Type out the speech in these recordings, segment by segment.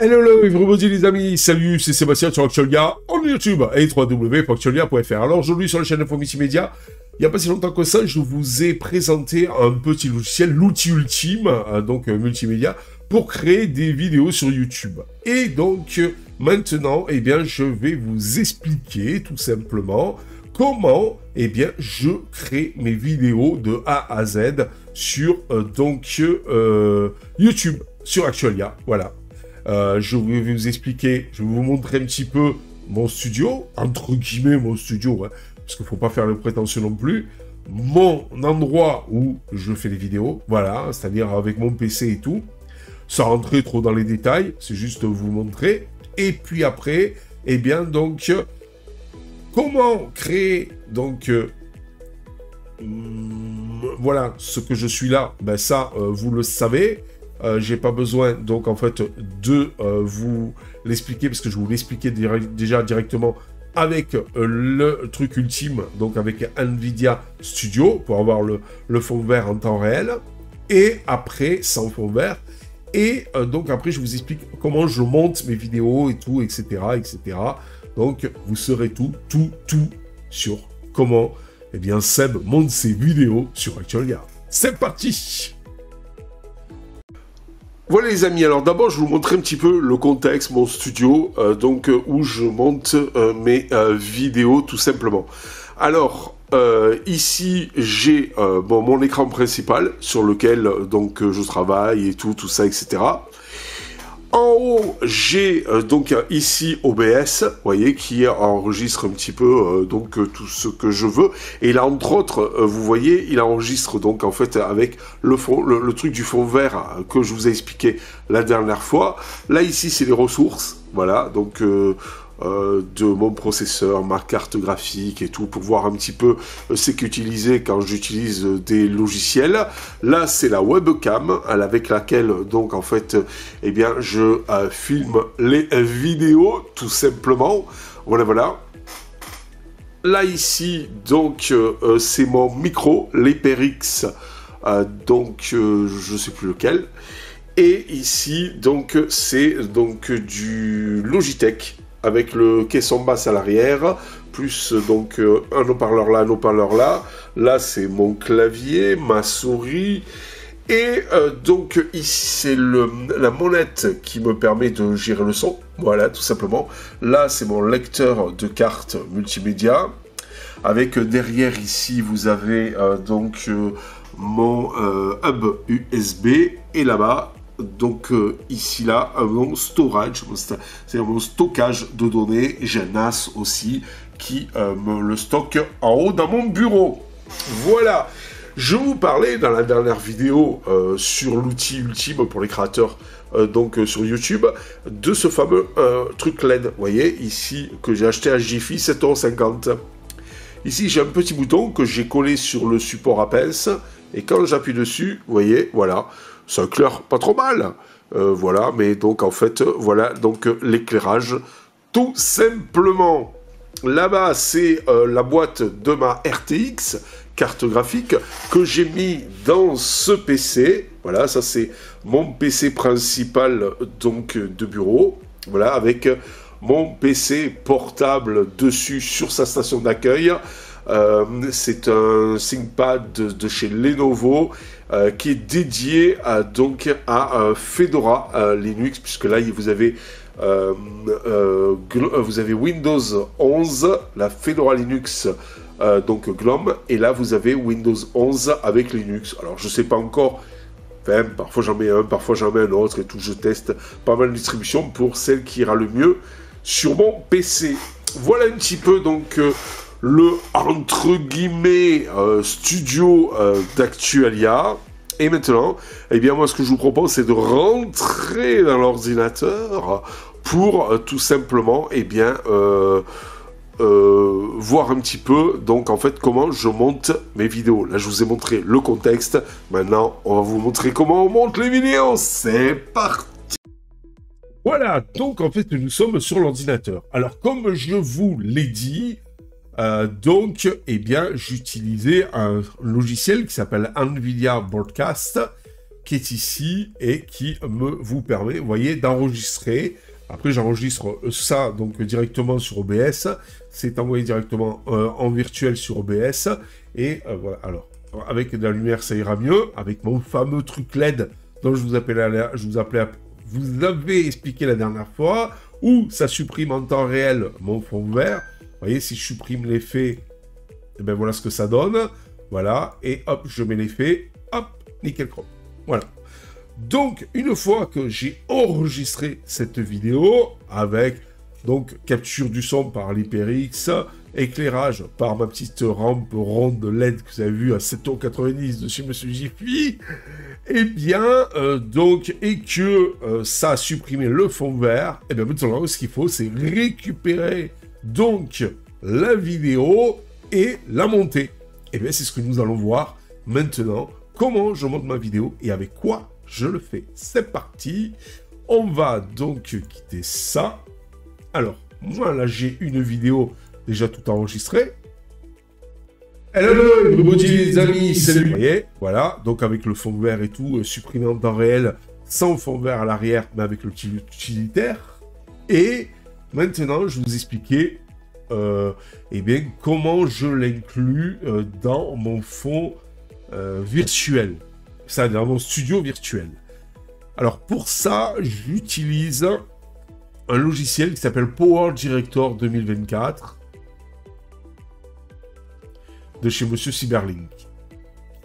Hello everybody les amis, salut, c'est Sébastien sur Actualia, en YouTube, et www.actualia.fr. Alors aujourd'hui sur la chaîne Info Multimédia, il n'y a pas si longtemps que ça, je vous ai présenté un petit logiciel, l'outil ultime, donc multimédia, pour créer des vidéos sur YouTube. Et donc maintenant, eh bien, je vais vous expliquer tout simplement comment, eh bien, je crée mes vidéos de A à Z sur YouTube, sur Actualia, voilà. Je vais vous expliquer, je vais vous montrer un petit peu mon studio, entre guillemets mon studio, hein, parce qu'il ne faut pas faire le prétentieux non plus, mon endroit où je fais les vidéos, voilà, c'est-à-dire avec mon PC et tout, sans rentrer trop dans les détails, c'est juste vous montrer, et puis après, eh bien donc, comment créer, donc, voilà, ce que je suis là, ben ça, vous le savez. J'ai pas besoin, donc, en fait, de vous l'expliquer, parce que je vous l'expliquais déjà directement avec le truc ultime, donc avec NVIDIA Studio, pour avoir le fond vert en temps réel, et après, sans fond vert, et donc après, je vous explique comment je monte mes vidéos et tout, etc., etc. Donc, vous saurez tout sur comment, eh bien, Seb monte ses vidéos sur Actualia. C'est parti! Voilà les amis, alors d'abord je vais vous montrer un petit peu le contexte, mon studio, où je monte mes vidéos tout simplement. Alors ici j'ai mon écran principal sur lequel je travaille et tout ça, etc. En haut, j'ai donc ici OBS, vous voyez, qui enregistre un petit peu tout ce que je veux. Et là, entre autres, vous voyez, il enregistre donc en fait avec le truc du fond vert que je vous ai expliqué la dernière fois. Là, ici, c'est les ressources, voilà, donc de mon processeur, ma carte graphique et tout, pour voir un petit peu ce qui est utilisé quand j'utilise des logiciels. Là, c'est la webcam avec laquelle, donc, en fait, eh bien, je filme les vidéos, tout simplement. Voilà, voilà. Là, ici, donc, c'est mon micro, l'HyperX, je sais plus lequel. Et ici, donc, c'est donc du Logitech, avec le caisson basse à l'arrière, plus donc un haut-parleur là, un haut-parleur là. Là, c'est mon clavier, ma souris. Et donc ici, c'est la molette qui me permet de gérer le son. Voilà, tout simplement. Là, c'est mon lecteur de cartes multimédia. Avec derrière ici, vous avez mon hub USB. Et là-bas, donc ici là, mon storage, c'est-à-dire mon stockage de données. J'ai un NAS aussi qui me le stocke en haut dans mon bureau. Voilà, je vous parlais dans la dernière vidéo sur l'outil ultime pour les créateurs sur YouTube, de ce fameux truc LED, vous voyez, ici, que j'ai acheté à Jiffy, 7,50 €. Ici, j'ai un petit bouton que j'ai collé sur le support à pince, et quand j'appuie dessus, vous voyez, voilà, ça éclaire pas trop mal, voilà, mais donc en fait, voilà, donc l'éclairage, tout simplement. Là-bas, c'est la boîte de ma RTX, carte graphique, que j'ai mis dans ce PC, voilà, ça c'est mon PC principal, donc de bureau, voilà, avec mon PC portable dessus sur sa station d'accueil. C'est un ThinkPad de chez Lenovo qui est dédié à Fedora Linux, puisque là vous avez Windows 11, la Fedora Linux GNOME, et là vous avez Windows 11 avec Linux. Alors je sais pas encore, enfin, parfois j'en mets un, parfois j'en mets un autre et tout, je teste pas mal de distributions pour celle qui ira le mieux sur mon PC. Voilà un petit peu donc le entre guillemets studio d'Actualia. Et maintenant, eh bien moi ce que je vous propose, c'est de rentrer dans l'ordinateur pour tout simplement, eh bien, voir un petit peu, donc en fait, comment je monte mes vidéos. Là, je vous ai montré le contexte. Maintenant, on va vous montrer comment on monte les vidéos. C'est parti! Voilà, donc en fait, nous sommes sur l'ordinateur. Alors, comme je vous l'ai dit, eh bien, j'utilisais un logiciel qui s'appelle NVIDIA Broadcast, qui est ici et qui vous permet, vous voyez, d'enregistrer. Après, j'enregistre ça donc directement sur OBS. C'est envoyé directement en virtuel sur OBS. Et voilà, alors, avec de la lumière, ça ira mieux. Avec mon fameux truc LED dont je vous avais expliqué la dernière fois, où ça supprime en temps réel mon fond vert. Vous voyez, si je supprime l'effet, et ben voilà ce que ça donne. Voilà, et hop, je mets l'effet. Hop, nickel chrome. Voilà. Donc, une fois que j'ai enregistré cette vidéo, avec donc capture du son par l'HyperX, éclairage par ma petite rampe ronde LED que vous avez vu à 7,90 € de chez Monsieur Jiffy, et bien, donc, et que ça a supprimé le fond vert, et bien maintenant, ce qu'il faut, c'est récupérer donc la vidéo et la monter. Et bien, c'est ce que nous allons voir maintenant, comment je monte ma vidéo et avec quoi je le fais. C'est parti. On va donc quitter ça. Alors, moi, là, j'ai une vidéo déjà tout enregistrée. Hello, les amis, salut. Vous voyez, voilà, donc avec le fond vert et tout, supprimé en temps réel, sans fond vert à l'arrière, mais avec le petit utilitaire. Et maintenant, je vais vous expliquer eh bien, comment je l'inclus dans mon fond virtuel. Ça, dans mon studio virtuel. Alors, pour ça, j'utilise un logiciel qui s'appelle Power Director 2024 de chez Monsieur Cyberlink.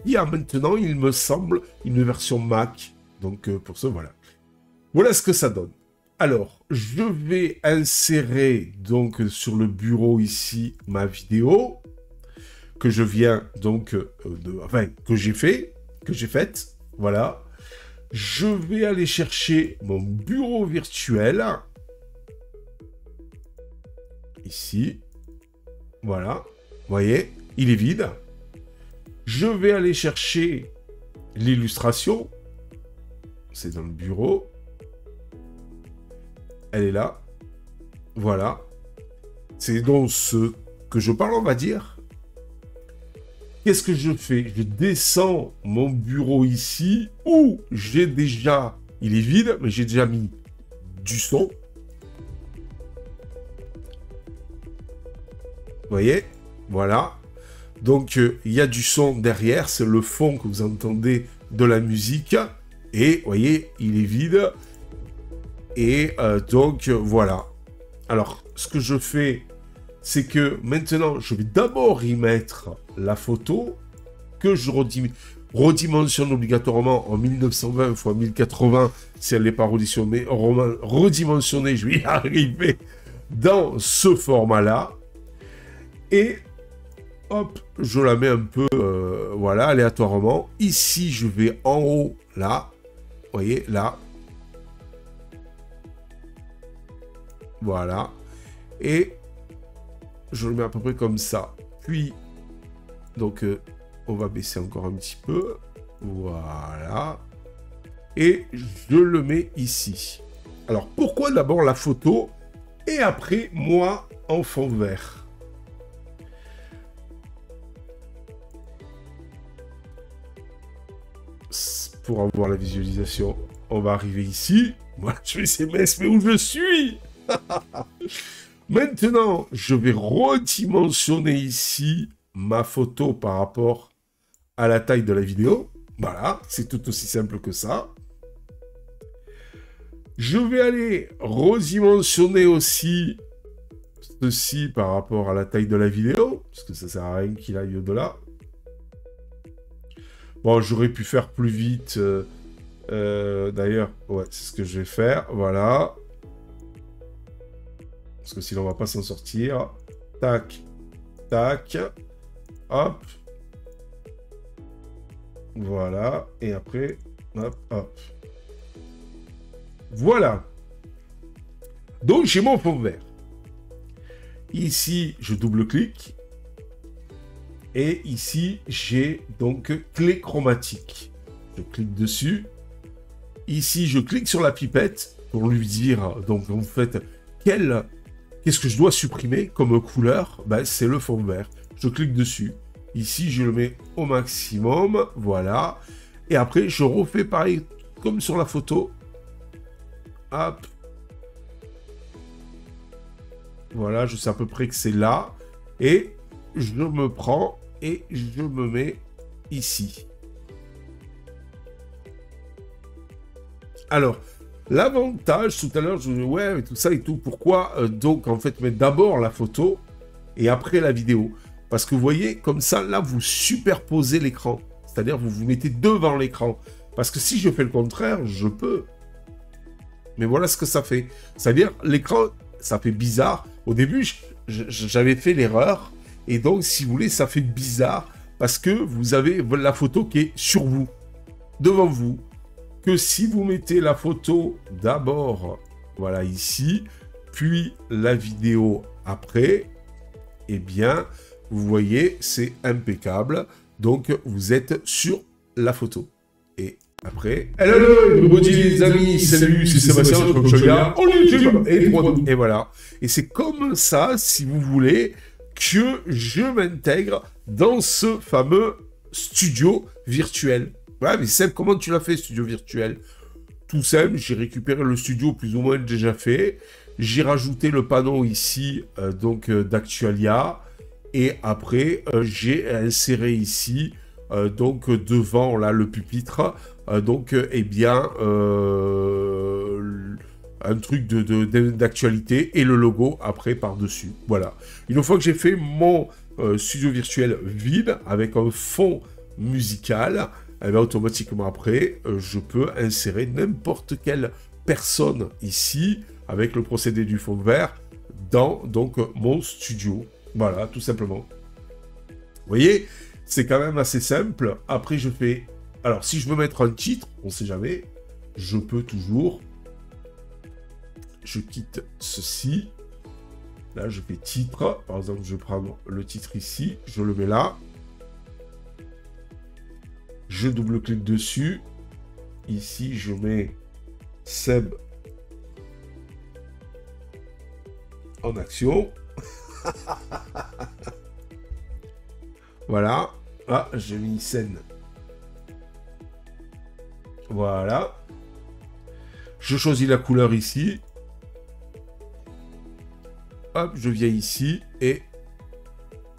Il y a maintenant, il me semble, une version Mac. Donc, pour ça, voilà. Voilà ce que ça donne. Alors, je vais insérer donc sur le bureau ici ma vidéo que je viens donc que j'ai faite, voilà. Je vais aller chercher mon bureau virtuel ici, voilà. Vous voyez, il est vide. Je vais aller chercher l'illustration, c'est dans le bureau. Elle est là. Voilà. C'est donc ce que je parle, on va dire. Qu'est-ce que je fais? Je descends mon bureau ici, où j'ai déjà... Il est vide, mais j'ai déjà mis du son. Vous voyez? Voilà. Donc, il y a du son derrière. C'est le fond que vous entendez de la musique. Et, vous voyez, il est vide. Et donc, voilà. Alors, ce que je fais, c'est que maintenant, je vais d'abord y mettre la photo que je redimensionne obligatoirement en 1920 x 1080 si elle n'est pas redimensionnée, je vais y arriver dans ce format-là. Et hop, je la mets un peu, voilà, aléatoirement. Ici, je vais en haut, là. Vous voyez, là. Voilà. Et je le mets à peu près comme ça. Puis, donc, on va baisser encore un petit peu. Voilà. Et je le mets ici. Alors, pourquoi d'abord la photo et après, moi, en fond vert? Pour avoir la visualisation, on va arriver ici. Moi, je vais SMS, mais où je suis? Maintenant, je vais redimensionner ici ma photo par rapport à la taille de la vidéo. Voilà, c'est tout aussi simple que ça. Je vais aller redimensionner aussi ceci par rapport à la taille de la vidéo, parce que ça sert à rien qu'il aille au-delà. Bon, j'aurais pu faire plus vite. D'ailleurs, ouais, c'est ce que je vais faire. Voilà. Parce que sinon, on va pas s'en sortir. Tac. Tac. Hop. Voilà. Et après, hop, hop. Voilà. Donc, j'ai mon fond vert. Ici, je double-clique. Et ici, j'ai donc clé chromatique. Je clique dessus. Ici, je clique sur la pipette pour lui dire, donc en fait, qu'est-ce que je dois supprimer comme couleur? Ben, c'est le fond vert. Je clique dessus. Ici, je le mets au maximum. Voilà. Et après, je refais pareil, comme sur la photo. Hop. Voilà, je sais à peu près que c'est là. Et je me prends et je me mets ici. Alors, l'avantage, tout à l'heure, je me dis, ouais, tout ça et tout, pourquoi donc, en fait, mettre d'abord la photo et après la vidéo? Parce que vous voyez, comme ça, là, vous superposez l'écran. C'est-à-dire, vous vous mettez devant l'écran. Parce que si je fais le contraire, je peux. Mais voilà ce que ça fait. C'est-à-dire, l'écran, ça fait bizarre. Au début, j'avais fait l'erreur. Et donc, si vous voulez, ça fait bizarre. Parce que vous avez la photo qui est sur vous, devant vous. Que si vous mettez la photo d'abord, voilà, ici, puis la vidéo après, eh bien, vous voyez, c'est impeccable. Donc, vous êtes sur la photo. Et après... Hello, les amis, salut, c'est Sébastien, YouTube, et voilà. Et c'est comme ça, si vous voulez, que je m'intègre dans ce fameux studio virtuel. Ouais, mais Seb, comment tu l'as fait, studio virtuel? Tout simple, j'ai récupéré le studio plus ou moins déjà fait. J'ai rajouté le panneau ici, donc d'Actualia. Et après, j'ai inséré ici, donc devant là, le pupitre, donc, eh bien, un truc d'actualité et le logo après par-dessus. Voilà. Une fois que j'ai fait mon studio virtuel vide avec un fond musical, eh bien, automatiquement après, je peux insérer n'importe quelle personne ici, avec le procédé du fond vert, dans donc mon studio. Voilà, tout simplement. Vous voyez, c'est quand même assez simple. Après, je fais... Alors, si je veux mettre un titre, on ne sait jamais, je peux toujours... Je quitte ceci. Là, je fais titre. Par exemple, je prends le titre ici, je le mets là. Je double-clique dessus. Ici, je mets Seb en action. Voilà. Ah, j'ai mis scène. Voilà. Je choisis la couleur ici. Hop, je viens ici et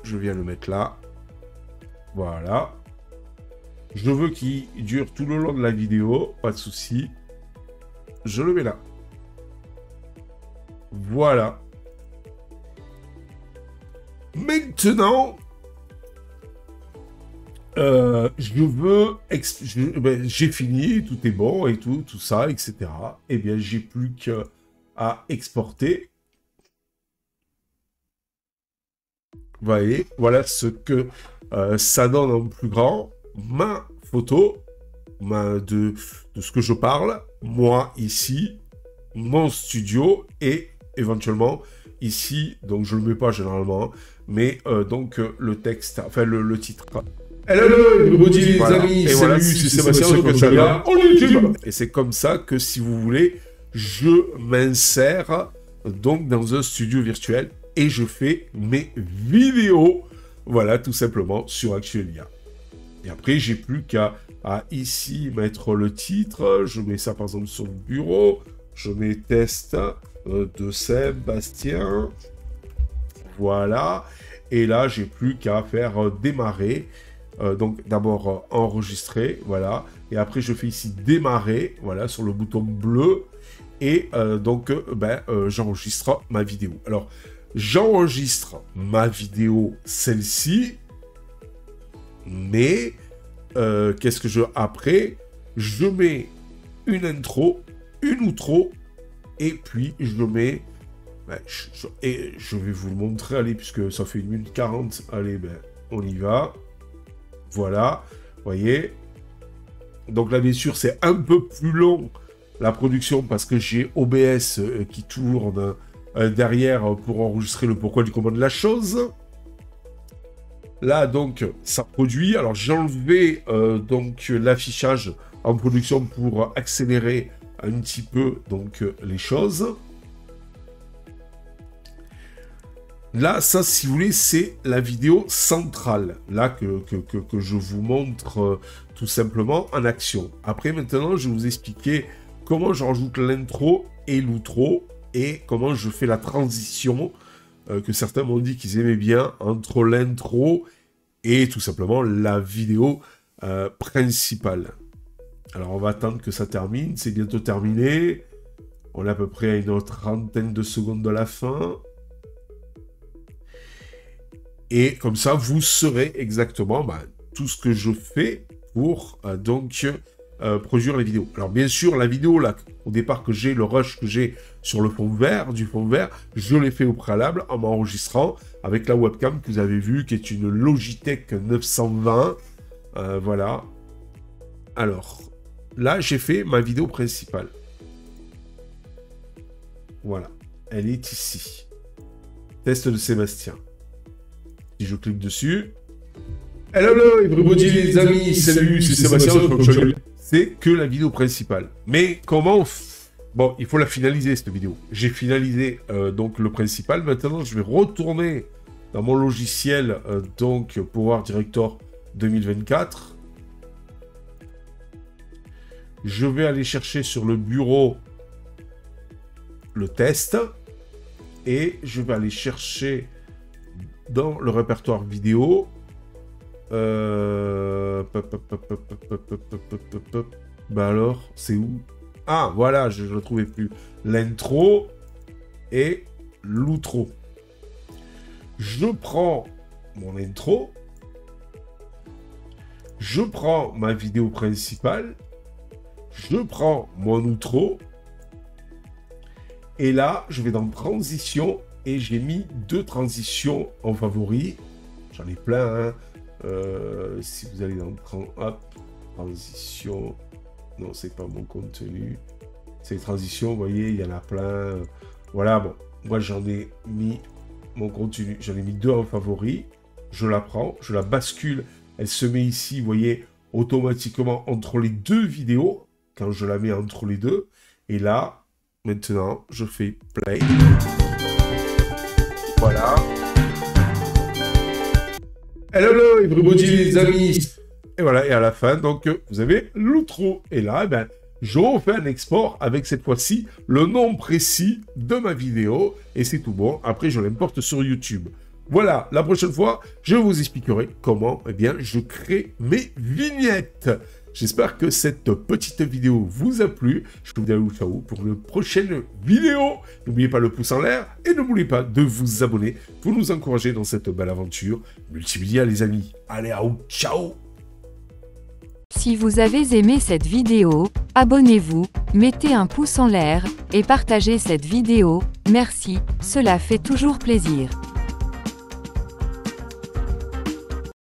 je viens le mettre là. Voilà. Je veux qu'il dure tout le long de la vidéo, pas de souci. Je le mets là. Voilà. Maintenant, j'ai fini, tout est bon et tout ça, etc. Eh bien, j'ai plus qu'à exporter. Vous voyez, voilà ce que ça donne en plus grand. Ma photo, de ce que je parle, moi ici, mon studio et éventuellement ici, donc je le mets pas généralement, mais donc le texte, enfin le titre. Hello, les amis, salut, c'est Sébastien, YouTube. Et c'est comme ça que si vous voulez, je m'insère donc dans un studio virtuel et je fais mes vidéos, voilà, tout simplement sur Actualia. Et après, j'ai plus qu'à ici mettre le titre. Je mets ça par exemple sur le bureau. Je mets test de Sébastien. Voilà. Et là, j'ai plus qu'à faire démarrer. Donc d'abord enregistrer. Voilà. Et après, je fais ici démarrer. Voilà, sur le bouton bleu. Et donc, j'enregistre ma vidéo. Alors, j'enregistre ma vidéo, celle-ci. Mais, qu'est-ce que après, je mets une intro, une outro, et puis je mets... et je vais vous le montrer, allez, puisque ça fait 1 minute 40. Allez, on y va. Voilà, vous voyez. Donc là, bien sûr, c'est un peu plus long, la production, parce que j'ai OBS qui tourne derrière pour enregistrer le pourquoi du comment de la chose. Là, donc, ça produit. Alors, j'ai enlevé donc l'affichage en production pour accélérer un petit peu donc les choses. Là, ça, si vous voulez, c'est la vidéo centrale, là, que je vous montre tout simplement en action. Après, maintenant, je vais vous expliquer comment je rajoute l'intro et l'outro, et comment je fais la transition, que certains m'ont dit qu'ils aimaient bien, entre l'intro et tout simplement la vidéo principale. Alors, on va attendre que ça termine, c'est bientôt terminé. On est à peu près à une trentaine de secondes de la fin. Et comme ça, vous saurez exactement tout ce que je fais pour produire les vidéos. Alors bien sûr, la vidéo là, au départ que j'ai, le rush que j'ai sur le fond vert, je l'ai fait au préalable en m'enregistrant avec la webcam que vous avez vue, qui est une Logitech 920. Voilà. Alors, là, j'ai fait ma vidéo principale. Voilà. Elle est ici. Test de Sébastien. Si je clique dessus. Hello everybody les amis, salut, c'est Sébastien. C'est que la vidéo principale. Mais comment... Bon, il faut la finaliser cette vidéo. J'ai finalisé donc le principal. Maintenant, je vais retourner dans mon logiciel Power Director 2024. Je vais aller chercher sur le bureau le test. Et je vais aller chercher dans le répertoire vidéo. Alors, c'est où? Ah, voilà, je ne le trouvais plus. L'intro et l'outro. Je prends mon intro. Je prends ma vidéo principale. Je prends mon outro. Et là, je vais dans transition. Et j'ai mis 2 transitions en favori. J'en ai plein, hein. Si vous allez dans transition, non, c'est pas mon contenu. C'est les transitions, vous voyez, il y en a plein. Voilà, bon, moi j'en ai mis mon contenu, j'en ai mis 2 en favori. Je la prends, je la bascule. Elle se met ici, vous voyez, automatiquement entre les 2 vidéos, quand je la mets entre les 2. Et là, maintenant, je fais play. Voilà. Hello everybody les amis. Et voilà, et à la fin, donc, vous avez l'outro. Et là, je refais un export avec cette fois-ci le nom précis de ma vidéo. Et c'est tout bon. Après, je l'importe sur YouTube. Voilà, la prochaine fois, je vous expliquerai comment, je crée mes vignettes. J'espère que cette petite vidéo vous a plu. Je vous dis à ciao pour une prochaine vidéo. N'oubliez pas le pouce en l'air et n'oubliez pas de vous abonner pour nous encourager dans cette belle aventure multimédia, les amis. Allez, ciao. Si vous avez aimé cette vidéo, abonnez-vous, mettez un pouce en l'air et partagez cette vidéo. Merci, cela fait toujours plaisir.